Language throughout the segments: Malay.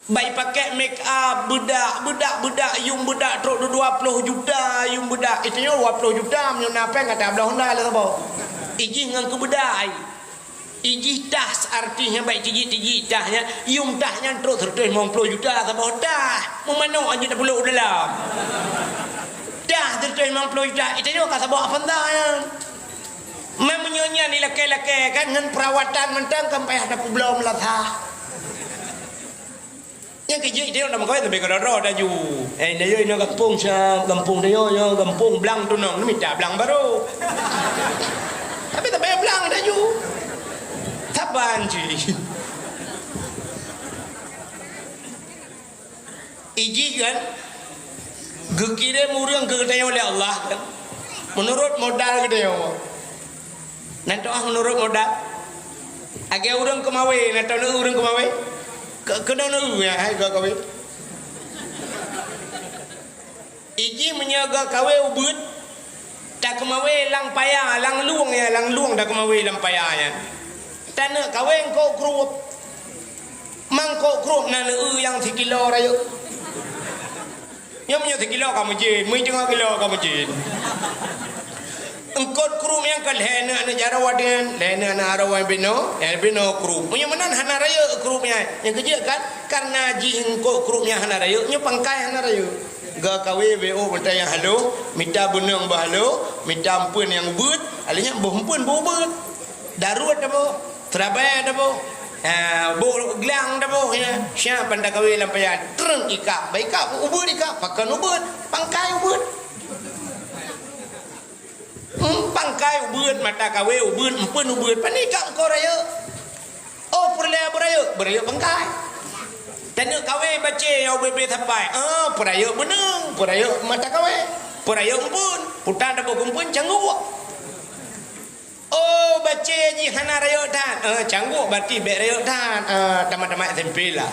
Baik pakai make up budak yung budak truk 20 juta yung budak itu yo 20 juta menyo nape kata belah Honda lah apa. Iji ngan ke budak. Iji tas artinya baik tiji tahnya yung tahnya truk 50 juta apa dah. Memano aja dah puluk dalam. Dah 50 juta itu yo kata bawa Honda ya. Memenyonya ni laki-laki kan ngan perawatan mentang sampai ada belum latah. Yang kerja dia nak kau tapi kalau dah ju. Dia yo ino kampung sa kampung dia yo kampung Blang tu nang minta Blang baru. Tapi tak payah Blang dah ju. Taban ji. Iji kan gekire murang ke oleh Allah kan. Menurut modal gede yo. Nanti menurut modal. Age urang kemawe, nanti urang kemawe. Kena nu ya hai ga kawe. Iji menyaga kawe ubud tak kemawe lang paya lang luang dah kemawe lang paya ya. Tanah kawe engkau kerup mangkok kerup na yang 3 kilo rayu. Yang punya 3 kilo kamu jin, mui 3 kilo kamu jin. Engkau krum yang kan hena na jarawadan hena na arawan bino krum punya menan hana raya krumnya yang kerja kan karena ji engkau krumnya hana raya nya pangkai hana raya ga kawe bo benta yang halo minta benang bahalo minta ampun yang ubud alinya bompun bobut darut dah bo terabai dah bo bo glang dah bo ya sia benda kawe lampayan treng ikap baikap ubud ikap pakan ubud pangkai ubud pangkai ubud mata kawe ubud empun ubud panikam ko raya oh perle beraya pangkai tanya kawe baca ya bebe tapai peraya benang peraya mata kawe peraya empun putan dabo empun cangguk oh baca ji hana raya tan cangguk berarti be raya tan tamat-tamat SMP lah.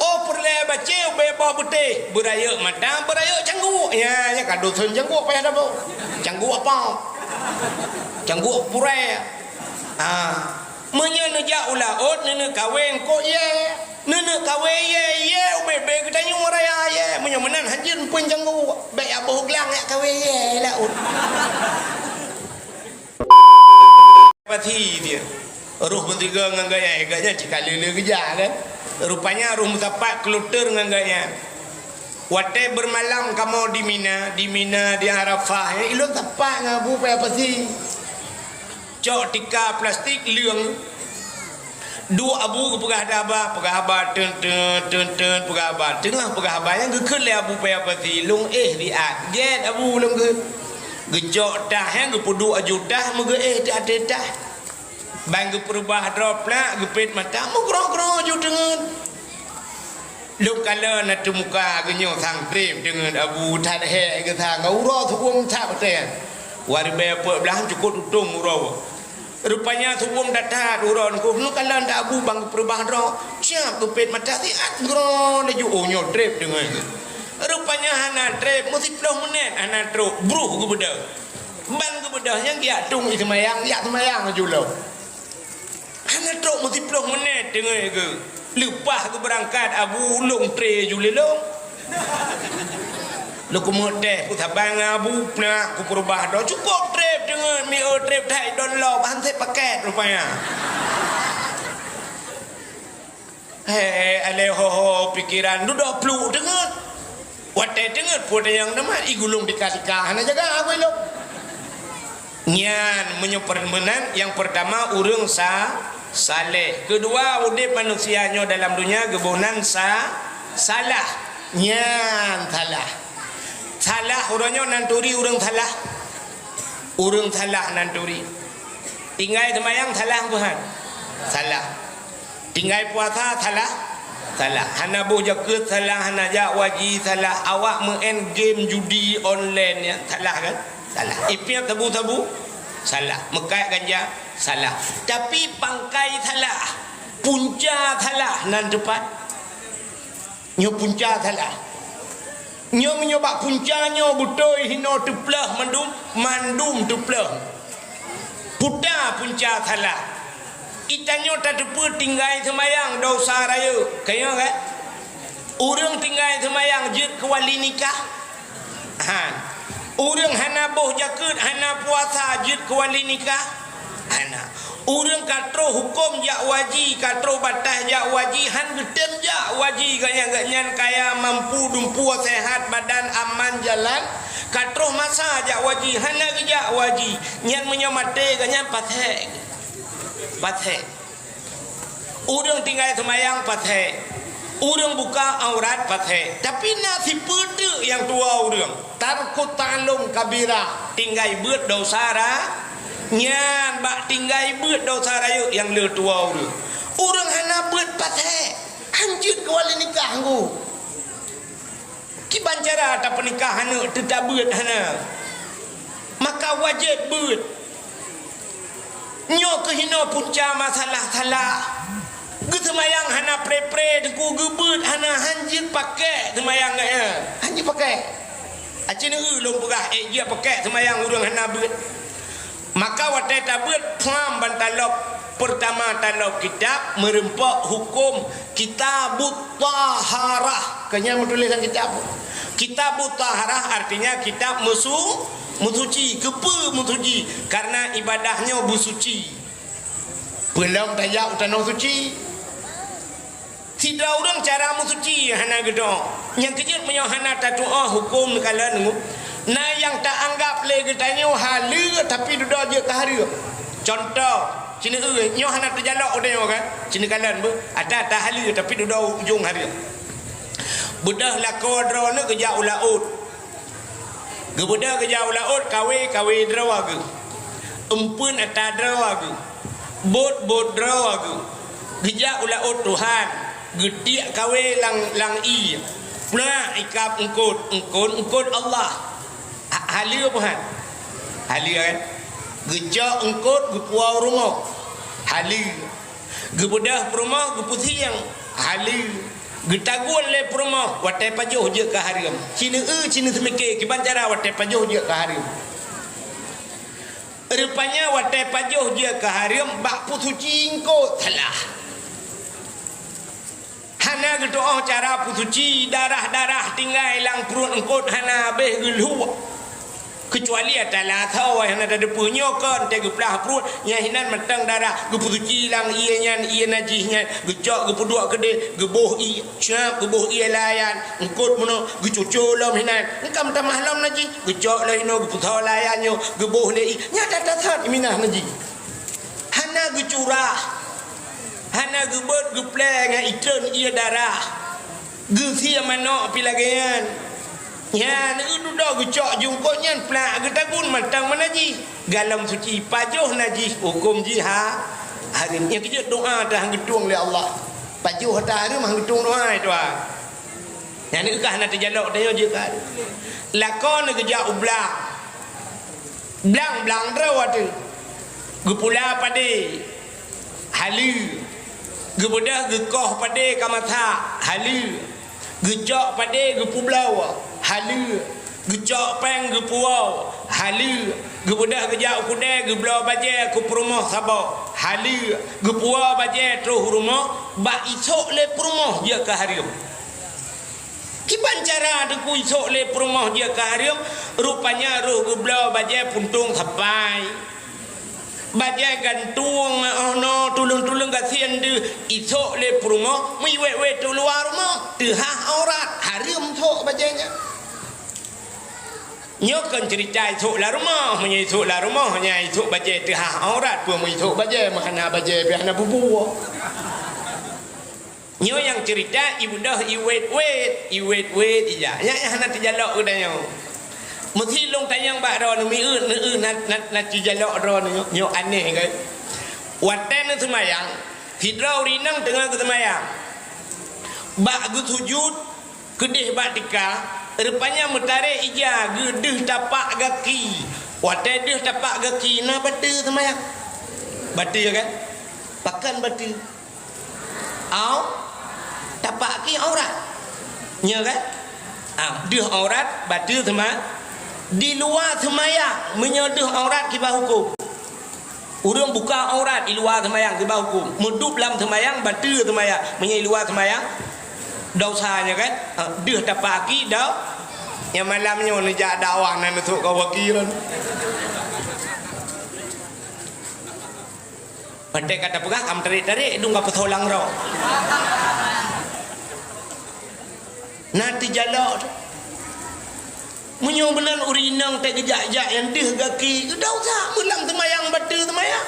Oh perle baca bebah putih beraya matang beraya cangguk ya kado sun cangguk payah dah bo cangguk apa cangguk purai menye neja ula ot nene kawin ko ye nene kawe ye bebe kita nyu raya ye menye menan hajin pun cangguk be aboh glang ya kawe ye lah ot pati dia ruh mentiga ngangaya gaya cikalele geja kan. Rupanya ruh mutapak keluter nganganya. Wate bermalam kamu di Mina di Arafah. Ilo tapak ngabu apa sih? Cok tika plastik liang. Dua abu pegah haba ten pegah haba. Tengah pegah haba yang gekut le abu apa sih? Lung diat. Jet abu lung ge. Gejok dah yang gepudu ajudah muge dah. Bang perubah drop lah gepit mata mu grong ju dengan lu kala na tumuka genyo sang trip dengan abu that he ke thang uro thuom thap ten warbe pe belah cukup tutung uro rupanya thuom datat uro ku lu kala nda abu bang perubah drop siap gepit mata ti at grong de ju onyo trip dengan rupanya hana trip mesti 10 menit hana truk bruh ke bedah ban ke bedah yang dia tung semayang ju lo hana truk mesti 10 menit dengar ke lepas ke berangkat abu long tre ju lelong lu kumodeh ku tabang abu nak ku perubah dah cukup trip dengan mi trip thai don lo hantai paket rupanya ale ho pikiran du dah plu dengan wate dengan pun yang nama igulung dikasihkan hana jaga aku lo nyan menyepermenan yang pertama urang saleh kedua udip manusianya dalam dunia gebunan salah nyan salah urangnya nanturi urang salah nanturi tinggal semayang salah Tuhan salah tinggal puasa salah hana boh jaket salah hana jak waji salah awak main game judi online ya salah kan salah ipiak tabu salah mekai ganja salah tapi pangkai salah punca salah nan depan nyo punca salah nyo menyoba puncanya butoi hino teplah mandum teplah puta punca salah itanyo tak depa tinggal semayang dosa raya kaya kan urang tinggal semayang jut ke wali nikah urang hana boh jakut hana puasa jut ke wali nikah hana urang katro hukum jak waji katro batas jak waji han getem jak waji ganyan kaya mampu dumpu sehat badan aman jalan katro masa jak waji hana jak waji nyan menyamate ganyan pathek urang tinggal semayang pathek urang buka aurat pathek tapi nasi pede yang tua urang tarku talung kabira tinggal beut dosa ra nyan bak tinggal beut dosa raya yang le tua urang hana beut pathek hanjut ke wali nikah nggu ki bancara tak pernikah hana tetap beut hana maka wajib beut nyo kehina punca masalah salah ge semayang hana pre-pre deku gebeut hana hanjit pakai semayang hanjit pakai acina ulung pegah dia pakai semayang urang hana beut maka watai tabut pam bantalok pertama talok kitab merempak hukum kitabut taharah kanya menulisan kitab kitabut taharah artinya kitab musuci kepa musuci karena ibadahnya busuci belum tayak utanong suci tidak orang cara musuci hana gedong yang kejut menyo hana tatua hukum kalan nah yang tak anggap lagi tanya halu tapi duduk je ke hari contoh cina nyo hana terjalak udah kan cina kalan ada tak halu tapi duduk ujung hari budah lakodro ne kerja ulaut gebudah kerja ulaut kawe drawa ge empun ata drawa ge bot drawa ge kerja ulaut Tuhan gediak kawe lang i nah ikap engkut Allah halia Tuhan halia kan gejak engkut gepuau rumah halia gebudah rumah geputi yang halia getagun le rumah watai pajuh je ke hariam cina semikir ki bancara watai pajuh je ke hariam rupanya watai pajuh je ke hariam bak pusuci engkut salah hana gedoa cara pusuci darah tinggal lang perut engkut hana habis geluh kecuali adalah tahu yang ada depunyo kan te geplah perut yang hinan mentang darah gepusuci lang ia najisnya gejak gepuduk gede geboh i syap geboh i layan engkut mono gecuculam hinan engkam tamahlam najis gejak lah hino geputau layannya geboh le i nyata tatat minah najis hana gecurah hana gebet gepleng itren ia darah gesia manok pilagayan ya ni dah gecak jungkotnya pelak getagun matang manaji galam suci pajuh najis hukum jihad hari ni kita doa dah getung oleh Allah pajuh dah hari mah getung doa itu yang ni kah nak terjalak dia je kan lakon kerja ublah blang drawat gepula pade halu gebudah gekoh pade kamatha halu gejak pade gepublau halu gejak peng gepuau halu gebudah gejak kuda geblau baje ku perumah sabak halu gepuau baje terus rumah bak isok le perumah je ke harium kiban cara deku isok le perumah je ke harium rupanya roh geblau baje puntung sampai baje gantung ono tulung kasian de isok le perumah mi we tu luar rumah tehah aurat harium tok bajenya nyokan cerita isuk la rumah menyisuk la rumah nya isuk baje tehah aurat pun isuk baje mana baje biana bubu nyo yang cerita ibu dah iwet ija nya hana terjalak udanya mesti long tayang bak ro mi nat terjalak ro nyo aneh kan waten semayang hidrau rinang tengah ke semayang bak sujud kedih bak tika rupanya mutarik ija gedeh tapak gaki watai deh tapak gaki na batu semayang batu kan pakan batu tapak ki aurat nya kan deh aurat batu sama di luar semayang menyedeh aurat ki hukum Urang buka aurat di luar semayang ke bau hukum. Medup dalam semayang batu semayang, menyai luar semayang. Dosanya kan? Dia tak pagi dah. Yang malamnya nejak dakwah nan untuk kau wakilan. Pandai kata pegah kam tarik-tarik dung apa tholang ro. Nanti jalak. Menyo benan urinang tak gejak-jak yang dia gaki. Dah usah malam semayang batu semayang.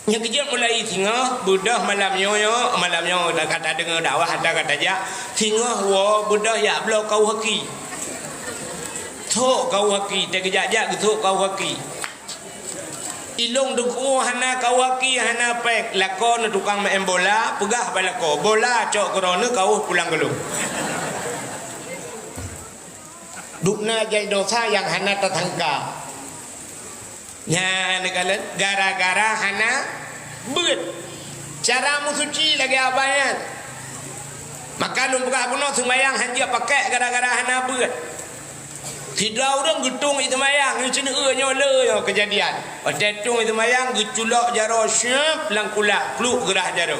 Yang kejap mulai tengah budah malamnya dah kata dengar dakwah ada kata ja tengah wa budah ya blo kau haki. Thok kau haki tak gejak-jak thok kau haki. Ilung duku hana kau haki hana pek lakon tukang main bola pegah balako bola cok korona kau pulang gelung. Dukna jai dosa yang hana tetangga. Ya nekalan gara-gara hana beut. Cara musuci lagi abayan. Maka lu buka puno sembayang hanja pakai gara-gara hana beut. Tidak orang getung itu mayang ni cina nyola yo kejadian. Tetung itu mayang geculak jaro syep langkulak kluk gerah jaro.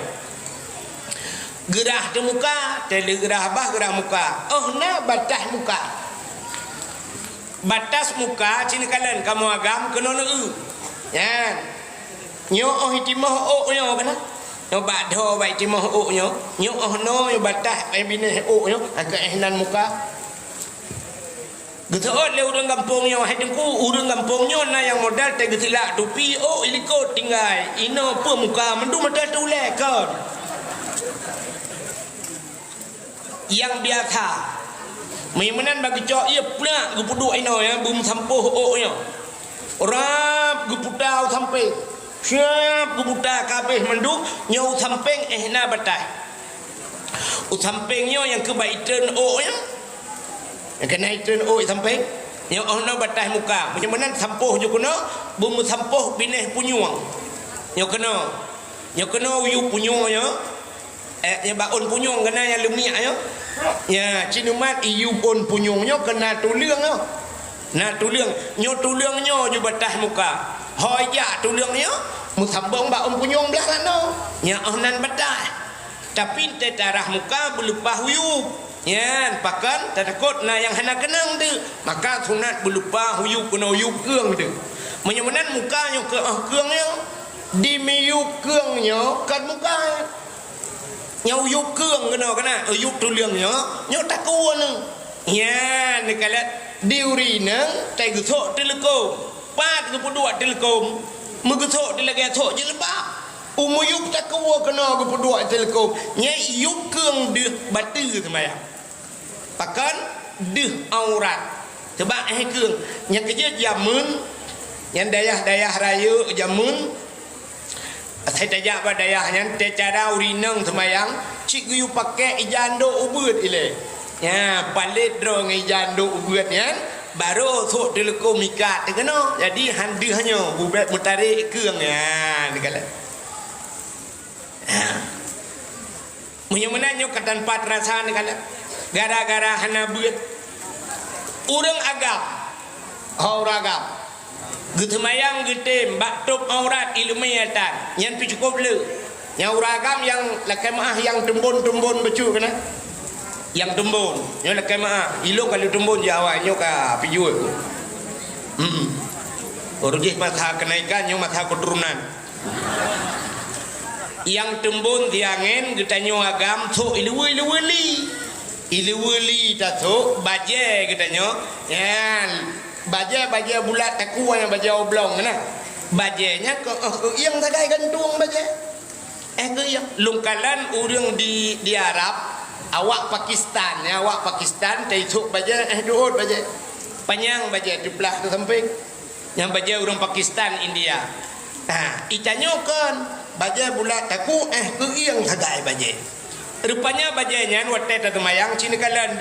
Gerah tu muka, tele gerah bah gerah muka. Oh na batas muka. Batas muka cina kalian kamu agam kena ya nyo oh timah oh nyo kana nyo badho bai timah oh nyo oh no nyo batas ai bine oh nyo agak ehnan muka gitu oh le urang kampung nyo hai dengku urang kampung nyo na yang modal te getila tupi oh iliko tinggal ino pe muka mendu modal tule kan yang biasa Memenan bagi cok ia pula gupuduk ino ya bum sampuh oknya. Rap guputau sampai. Siap guputa kabeh menduk nyau samping na batai. Sampingnya yang kebaikan oknya. Yang kena itun ok samping. Yang ono batai muka. Memenan sampuh je kena bum sampuh bineh punyuang. Yang kena uyu punyuang ya. Yang baun punyuang kena yang lumia ya. Ya, cinumat iu pun punyungnya kena tulungnya. Nah tulung, nyo tulungnya ju batah muka. Hoya tulungnya musambang baun punyung belah lano. Ya ohnan batah. Tapi tetarah muka belupa huyup. Ya, pakan takut na yang hana kenang tu. Maka sunat belupa huyup kena huyup keung tu. Menyemenan muka nyo ke keungnya di miyup keungnya kan muka. Nhau yuk keung kena yuk tulung nya nyo takua nang ya nekalat diuri nang tai gusok telekom pat ke pedua telekom megusok dilagi sok je lebak umuyuk takua kena ke pedua telekom nya yuk keung de batu semaya pakan de aurat sebab keung nya kerja jamun yang dayah-dayah raya jamun saya tajak pada dayahnya cara urinang semayang cik guyu pakai ijando ubud ile ya palit drong ijando ubud ya baru sok telekom mikat kena jadi handihnya bubat mutarik keung ya dikala menyemenannya katan pat rasa dikala gara-gara hana buat urang agam agam Getemayang getem baktub aurat ilmiatan yang tu cukup le yang uragam yang lakai maah yang tumbun becu kena yang tumbun yang lakai maah ilo kalau tumbun jawanya ka pijul urujih masa kenaikan yang masa keturunan yang tumbun tiangin getanyo agam so iluweli tak so baje getanyo ya baja bulat takua yang baja oblong nah bajanya ke yang tagai gantung baja ke yang lungkalan urang di Arab awak Pakistan ya awak Pakistan taisuk baja duot baja panjang baja di belah tu samping yang baja urang Pakistan India itanyo kan baja bulat taku ke yang tagai baja rupanya bajanya watet temayang cinikalan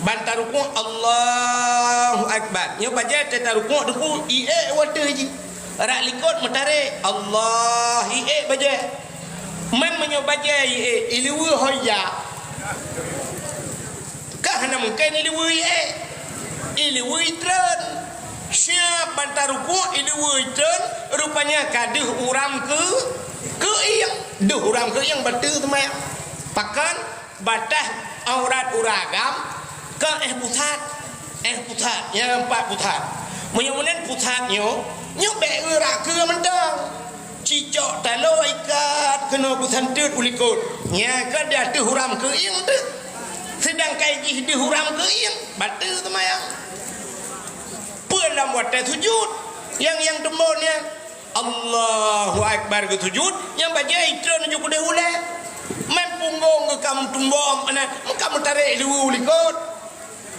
bantar ruku Allahu akbar nyo baca tata ruku ruku ie water ji rak likut metare Allah ie baca man menyo baca ie ilwe hoya kah na mungkin ilwe ie ilwe tran siap bantar ruku itu wujud rupanya kaduh uram ke iyang duh uram ke iyang betul semayang pakan batas aurat uragam ke putat yang 4 putat menyurunan putatnya nyobek urat ke mentang cicok talo ikat kena pusantut ulikut nya ke dah duh uram ke iyang tu sedang kaiji duh uram ke iyang betul semayang dalam waktu sujud yang temboknya Allahu Akbar ke sujud yang baca itu nunjuk dia ulah main punggung ke kamu tumbom mana kamu tarik dulu likut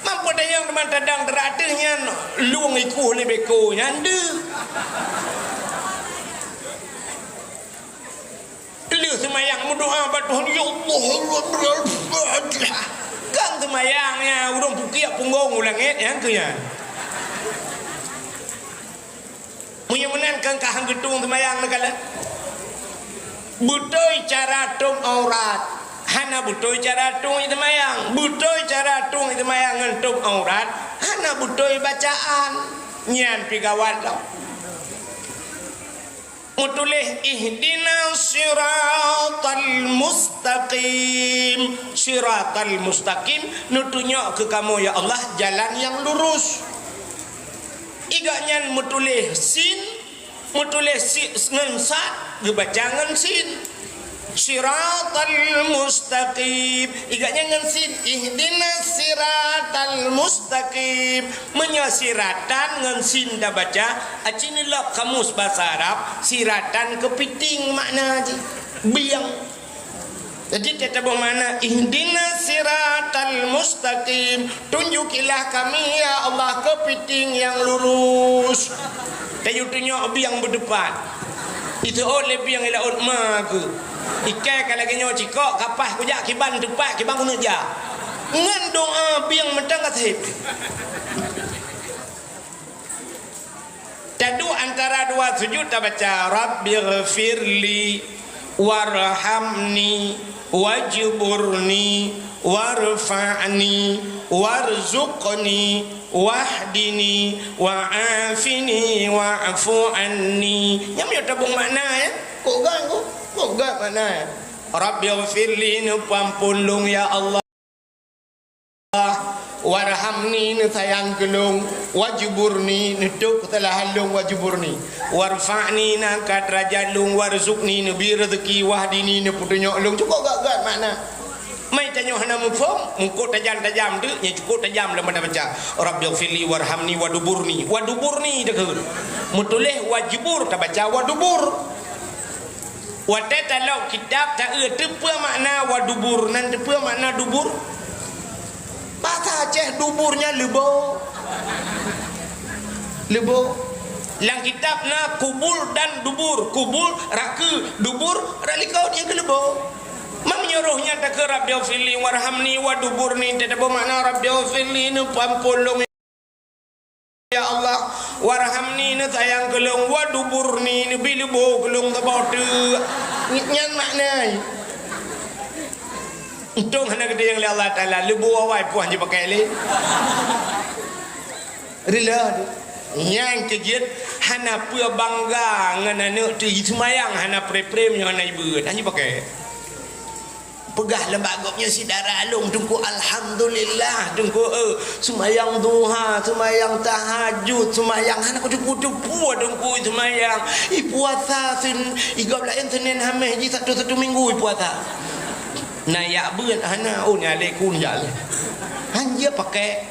mampu dah yang teman tadang teratihnya luang ikut le beko nyanda lu semayang berdoa batuhan ya Allah kan semayangnya udah pukiak punggung ulangit yang tunya punya menankan kahang gedung semayang negara butoi cara tung aurat hana butoi cara tung itu mayang butoi cara tung itu mayang ngentung aurat hana butoi bacaan nyan pigawat lo mutulih ihdinas siratal mustaqim nutunyo ke kamu ya Allah jalan yang lurus igaknya mutulih sin mutulih ngan sa dibaca ngan sin siratal mustaqim igaknya ngan sin ihdinas siratal mustaqim menyasiratan ngan sin dah baca acinilah kamus bahasa Arab siratan kepiting makna aja biang jadi kita bermakna ihdinas siratal mustaqim tunjukilah kami ya Allah kepiting yang lurus tayutunya biang berdepan itu oleh biang ila utma ke ikai kalau kenyo cikok kapah kujak kiban depan kiban guna ja ngan doa biang mentang katip tadu antara dua sujud ta baca rabbighfirli warhamni wajburni warfa'ni warzuqni wahdini wa'afini wa'fu anni yang dia tabung makna ya kok gak makna ya rabbighfirli pampulung ya Allah warhamni ni sayang gelung wajburni ni duk telah halung wajburni warfa'ni na kat derajat lung warzuqni ni bi rezeki wahdini ni putunya lung cukup gak makna mai tanya hana mufhum mungko tajam-tajam tu nya cukup tajam dalam baca rabbighfirli warhamni waduburni dak mutulih wajibur ta baca wadubur wate talau kitab ta tepa makna wadubur nan tepa makna dubur bahasa Aceh duburnya lebo lang kitab na kubul dan dubur kubul raku dubur ralikau yang ke lebo menyuruhnya tak ke rabbighfirli warhamni waduburni tidak bermakna rabbighfirli nu pampulung ya Allah warhamni nu sayang gelung waduburni nu bilebo gelung tabote nyan makna untung hana gede yang Allah Ta'ala lebu awai puan je pakai le rela yang kejit hana pua bangga ngana nak tu semayang hana pre-prem yang hana ibu hanya pakai pegah lembagopnya si darah alung tunggu alhamdulillah tunggu semayang duha semayang tahajud semayang hana kudu puas tunggu semayang puasa sin igap lain Senin Hamis ji satu minggu puasa nayak beun hana alaikum ya hanya pakai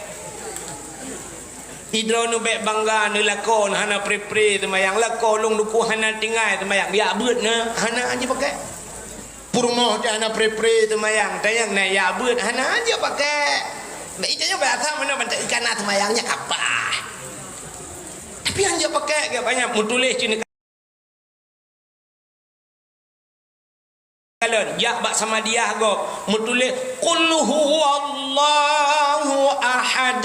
idro nu bek bangga nu lakon hana pre semayang lakon long duku hana tinggal semayang ya beun na hana aja pakai purno dia hana pre semayang tayang nayak beun hana aja pakai mek ijanya bahasa mana bantai ikan semayangnya apa tapi hanya pakai gak banyak mutulis cini ya bak sama dia go mutulis qul huwallahu ahad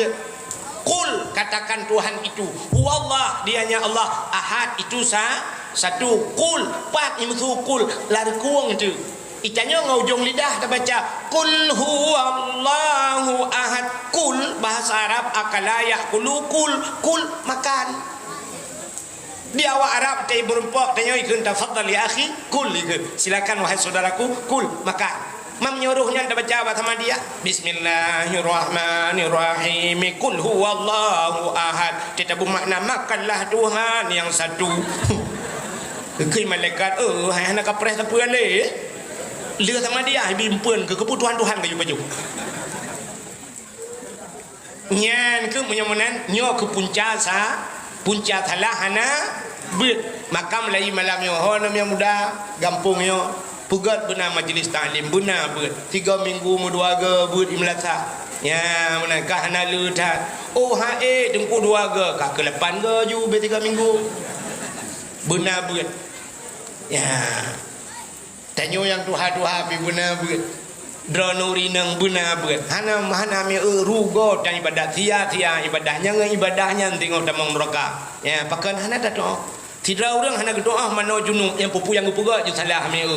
qul katakan Tuhan itu huwallah dianya Allah ahad itu satu qul pat imsu qul lari kuang itu Ikannya ngaujung lidah tak baca kul huwallahu ahad. Kul bahasa Arab akala yakulu kul makan. Di awak Arab tay berempak tanya ikun tafaddal ya akhi kul ikun. Silakan wahai saudaraku kul makan. Mam nyuruhnya tak baca apa sama dia. Bismillahirrahmanirrahim. Kul huwallahu ahad. Tidak bermakna makanlah Tuhan yang satu. Kei malaikat hai nak kapres apa le. Lia sama dia bimpeun ke kebutuhan Tuhan ke baju. Nyan ke menyamunan nyo ke punca thalah hana beut makam lai malam yo ho nam yang muda gampung yo pugat beuna majlis taklim beuna beut 3 minggu mu 2 ge beut imlasa ya menakah hana leutat oh hae dengku 2 ge ka ke 8 ge ju be 3 minggu beuna beut ya tanyo yang tuha-tuha bi beuna beut dronuri nang beuna beut hana me rugo dan ibadat sia ibadahnya ngan ibadahnya tengok tamang neraka ya pakan hana dak doa tidak orang hana doa mano junub yang pupu yang puga ju salah me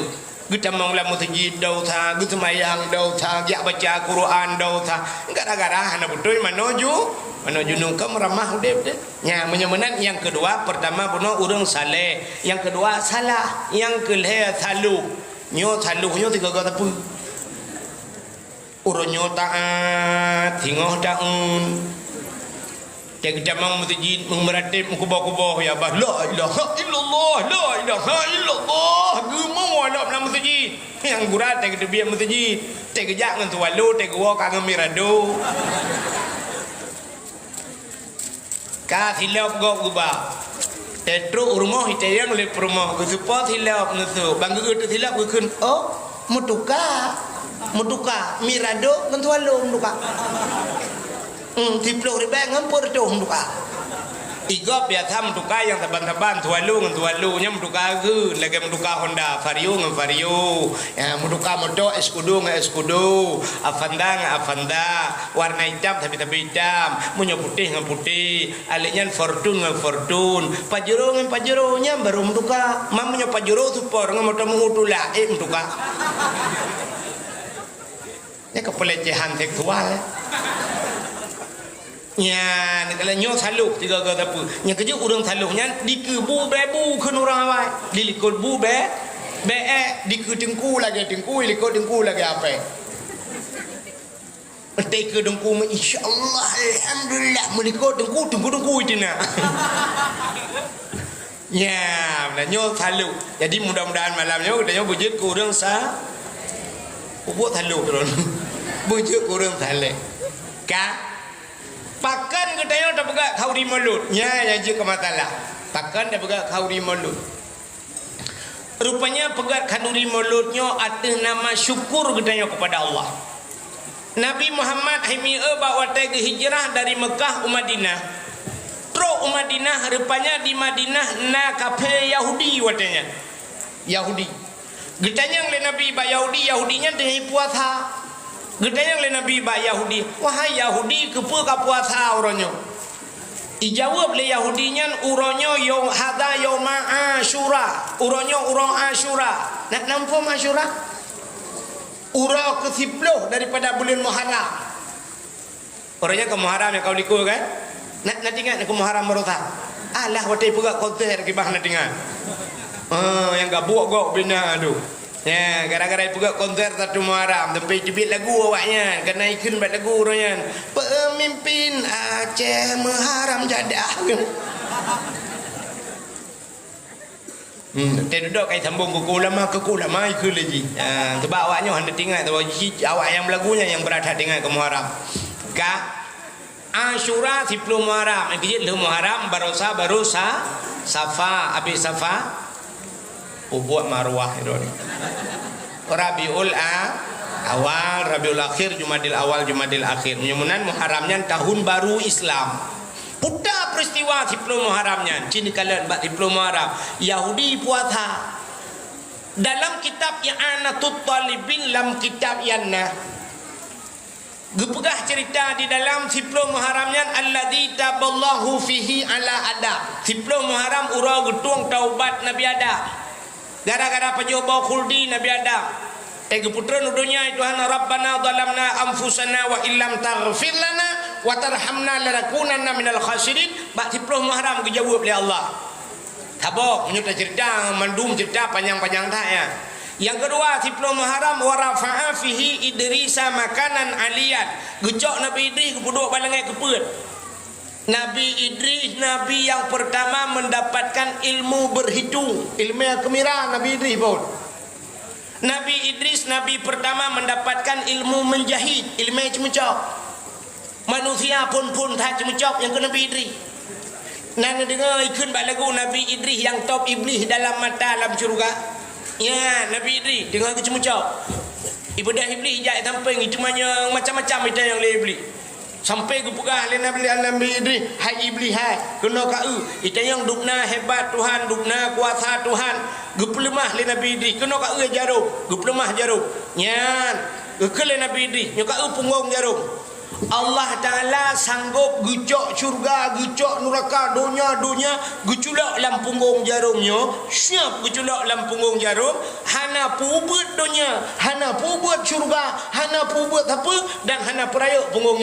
gitamang la masjid dau tha gitmayang dau tha ya baca Quran dau tha gara-gara hana betul mano junub kam ramah udep de nya menyemenan yang kedua pertama buno urang saleh yang kedua salah yang kelih saluh nyo saluhnya 3 tapu uronyo taat tingoh daun yang jamang masjid memeratip kubah-kubah ya bah la ilaha illallah gemau dalam masjid yang gurat teg debian masjid teg jak ngan tualu teg wa ka mirado ka hilap go guba tetro rumah itayang le rumah ku support hilap nusu banggu tu hilap ku kun oh mutuka mirado ngan tualu mutuka tiplo ribe ngampur tu mutuka igop ya tham mutuka yang taban-taban tualu ngan tualu nya mutuka ge lagi mutuka Honda Vario ngan Vario ya mutuka moto eskudo ngan eskudo Avanda warna hitam tapi hitam munyo putih ngan putih aliknya Fortune ngan Fortune Pajero ngan Pajero nya baru mutuka mamunyo Pajero super ngan moto mengutula mutuka ya kepelecehan seksual nya kalau nyo saluk 3 ke tapu nya kerja urang saluknya dikebu bebu keun urang awai dilikut bu be dike dengku lagi likut dengku lagi apa ke dengku insyaallah alhamdulillah melikut dengku itu nah ya nyo saluk jadi mudah-mudahan malamnya katanya bujut ke urang buat saluk terus bujut ke urang saleh ka pakan katanya dah pegat khauri mulut nya je ke matalah pakan dah pegat khauri mulut rupanya pegat khauri mulutnya atas nama syukur katanya kepada Allah. Nabi Muhammad himia bawa ke hijrah dari Mekah ke Madinah terus Madinah rupanya di Madinah na kafe Yahudi katanya Yahudi katanya oleh Nabi ba Yahudinya dengan puasa gedanya oleh Nabi ba Yahudi wahai Yahudi kepa ka puasa uronyo ijawab le Yahudinya uronyo yaum hada yaum Asyura uronyo urang Asyura nak nampu Asyura urang ke-10 daripada bulan Muharram orangnya ke Muharram yang kau likul kan nak ingat ke Muharram merota alah watai pegak konser kibah nak ingat yang gabuk bina tu ya gara-gara pegak konser satu Muharram sampai cebit lagu awaknya kena ikun buat lagu orangnya pemimpin Aceh Muharram jadah duduk kai sambung ke ulama ikut lagi sebab awaknya hendak tinggal awak yang lagunya yang berada tinggal ke Muharram ka Asyura 10 Muharram ikut le Muharram baru Safa habis Safa buat marwah itu Rabiul awal Rabiul akhir Jumadil awal Jumadil akhir menyusunan Muharramnya tahun baru Islam putar peristiwa 10 Muharramnya cini kalian bak 10 Muharram Yahudi puasa dalam kitab I'anatut Talibin dalam kitab Yanna gepegah cerita di dalam 10 Muharramnya alladzi taballahu fihi ala adab 10 Muharram urang getung taubat Nabi Adam gara-gara penjoba khuldi Nabi Adam Tega putra nudunya Tuhan Rabbana zalamna anfusana wa illam taghfir lana wa tarhamna lanakunanna minal khasirin. Bak 10 Muharram dijawab oleh Allah. Tabok menyuta cerita mandum cerita panjang-panjang dah ya. Yang kedua 10 Muharram wa rafa'a fihi Idrisa makanan aliyan. Gecok Nabi Idris kepuduk balangai kepeut. Nabi Idris Nabi yang pertama mendapatkan ilmu berhitung, ilmu yang kemira Nabi Idris pun. Nabi Idris Nabi pertama mendapatkan ilmu menjahit, ilmu yang cemucok. Manusia pun tak cemucok yang ke Nabi Idris. Nang dengar ikut lagu Nabi Idris yang top iblis dalam mata dalam syurga. Ya, Nabi Idris dengar ke cemucok. Ibadah iblis hijak tamping itu macam-macam itu yang le iblis. Sampai ke pegah le Nabi Idris, hai iblis hai, kena kau. Itu yang dukna hebat Tuhan, dukna kuasa Tuhan. Gepelemah le Nabi Idris, kena kau jarum, gepelemah jarum. Nyan, gekele Nabi Idris, nyokau punggung jarum. Allah Ta'ala sanggup gecok syurga, gecok neraka, dunia geculak dalam punggung jarumnya. Siap geculak dalam punggung jarum. Hana pubut dunia, hana pubut syurga, hana pubut apa, dan hana peraya punggung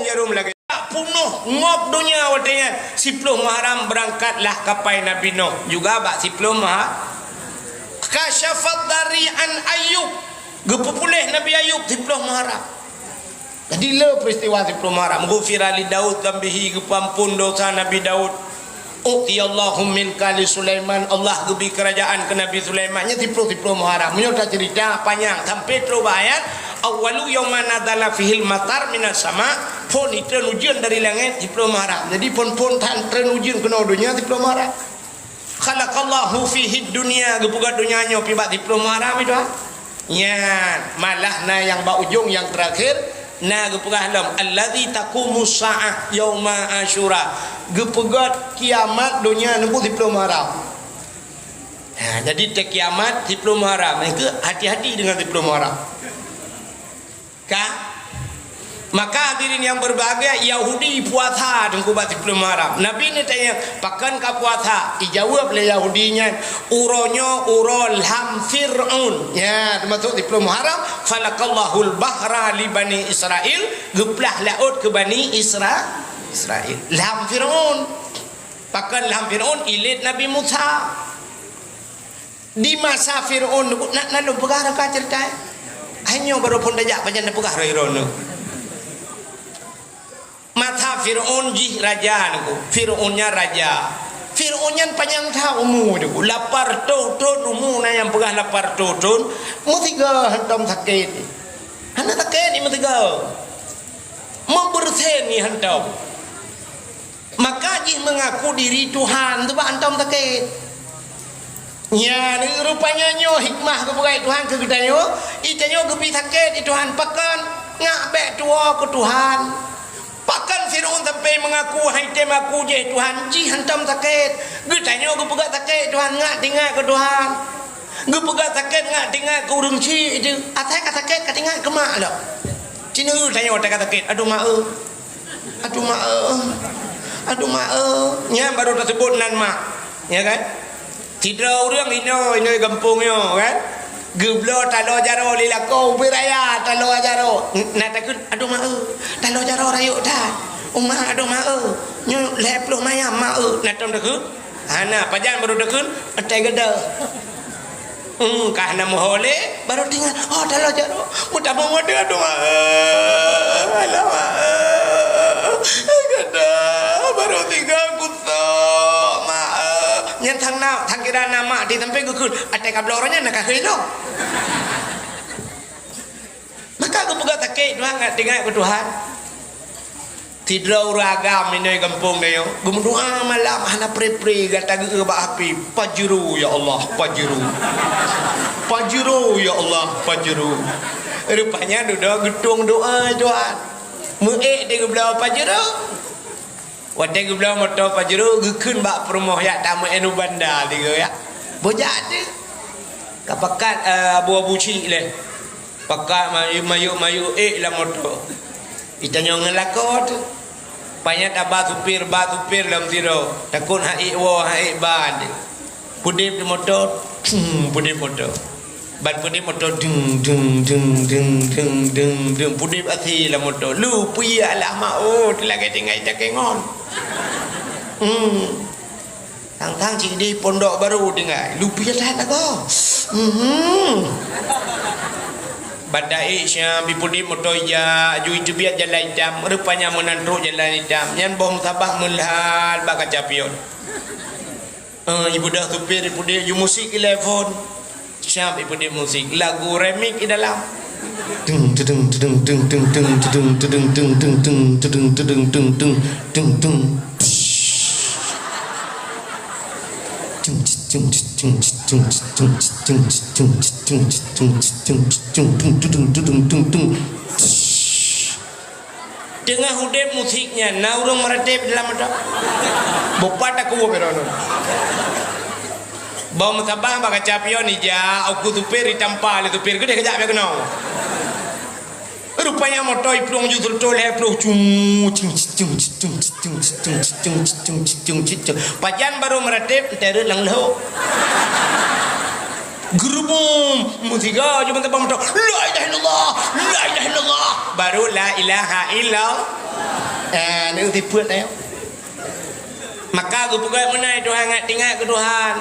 jarum lagi. Tak punuh ngop dunia watanya. 10 Muharram berangkatlah kapai Nabi Nuh. Juga bak 10 Muharram kasyafat dari an Ayub. Gepupulih Nabi Ayub 10 Muharram. Jadi le peristiwa 10 Muharram. Ghufira li Daud tambihi kepampun dosa Nabi Daud. Utiyallahu milka li Sulaiman. Allah gebi kerajaan ke Nabi Sulaiman. Nya 10 Muharram. Menyudah cerita panjang sampai terus ayat awwalu yawma nadzala fihil matar minas sama. Pon itu ujian dari langit 10 Muharram. Jadi pon tan tren ujian kena dunia 10 Muharram. Khalaqallahu fihi dunya. Gepugat dunianya pibat 10 Muharram itu. Ya, malah yang ba ujung yang terakhir. Nah gepegah dalam allazi taqumus saah yauma asyura. Gepegat kiamat dunia nempuh 10 Muharram. Nah, jadi te kiamat 10 Muharram. Maka hati-hati dengan 10 Muharram. Maka hadirin yang berbahagia, Yahudi puasa dengan 10 Muharram. Nabi ni tanya, pakan ka puasa? Dijawab oleh Yahudinya, uronyo urol ham Fir'aun. Ya, termasuk 10 Muharram. Falakallahul bahra li Bani Israel. Geplah laut ke Bani Israel. Lam Fir'aun. Pakan lam Fir'aun ilit Nabi Musa. Di masa Fir'aun, nak pegah ka cerita. Hanya baru pun dajak panjang pegah Fir'aun. Mata Fir'aun jih raja niku. Fir'aunnya raja. Fir'aunnya panjang tahu umur niku. Lapar tahun umur na yang pegah lapar tahun. Mutiga hantam sakit. Hana sakit ni mutiga. Membersih ni hantam. Maka jih mengaku diri Tuhan tu ba hantam sakit. Ya, rupanya nyo hikmah ke perai Tuhan ke gedanyo. Itanyo gebi sakit di Tuhan pakan ngak bek tua ke Tuhan. Pakan Fir'aun sampai mengaku hai tem aku je Tuhan ji hantam sakit. Ge tanya ge pegat sakit Tuhan ngak tinggal ke Tuhan. Ge pegat sakit ngak tinggal ke urang ci itu. Atai kata sakit kat tinggal ke mak dak. Cina tanya kata sakit. Aduh mak. Aduh mak. Nya baru tersebut nan mak. Ya kan? Tidak orang ini kampungnya kan. Geblo talo jaro lila kau beraya talo jaro nak takut aduh mak talo jaro rayu dah umah aduh mak nyu leploh maya mak nak tom takut ana pajan baru takut atai geda kah na mohole baru tinggal oh talo jaro mudah mengode aduh mak alah mak geda baru tinggal kuto mak yang thang kira nama di tempat gukun atai kablornya nak kahilo. Maka aku pegat sakit Tuhan nggak tinggal ke Tuhan. Tidak ragam ini kampung dia. Gum doa malam hana pre kata ke api pajuru ya Allah pajuru. Pajuru ya Allah pajuru. Rupanya duduk gedung doa Tuhan. Muek dia belau pajuru. Wadai belau motor pajuru gukun bak perumoh ya tamu enu bandar dia ya. Bojak dia. Kapakat abu-abu cik le. Pakat mayu lah motor. Itanya ngelakot. Banyak abah supir dalam tiro. Takut haik ban. Pudip di motor. Pudip motor. ban pudi motor dung dung dung dung dung dung dung pudi pati la motor lu puya lah ma oh lagi tinggal tak kengon tang cik di pondok baru tinggal lu puya tak ko badai syam bipudi motor ya ju itu biar jalan hitam rupanya menanduk jalan hitam nyan bom tabah mulhal baka capion ibu dah supir ibu dia you musik telefon syam ibu dia musik lagu remix di dalam dung dung dung dung dung dung dung dung dung dung dung dung dung dung dung dung tengah hudep musiknya naurung meredep dalam ada bopat aku berono bom tabah baka capion ija aku tupir ditampal tupir gede kejap ya kena rupanya motor iplong jutul toleh plong cung cung cung cung cung cung cung cung cung pajan baru meredep terus langlo gerubung musika cuma tabah motor la ilaha illallah la ilaha illallah baru la ilaha illallah ni tipuat dah maka aku pegai menai Tuhan ngat tinggal ke Tuhan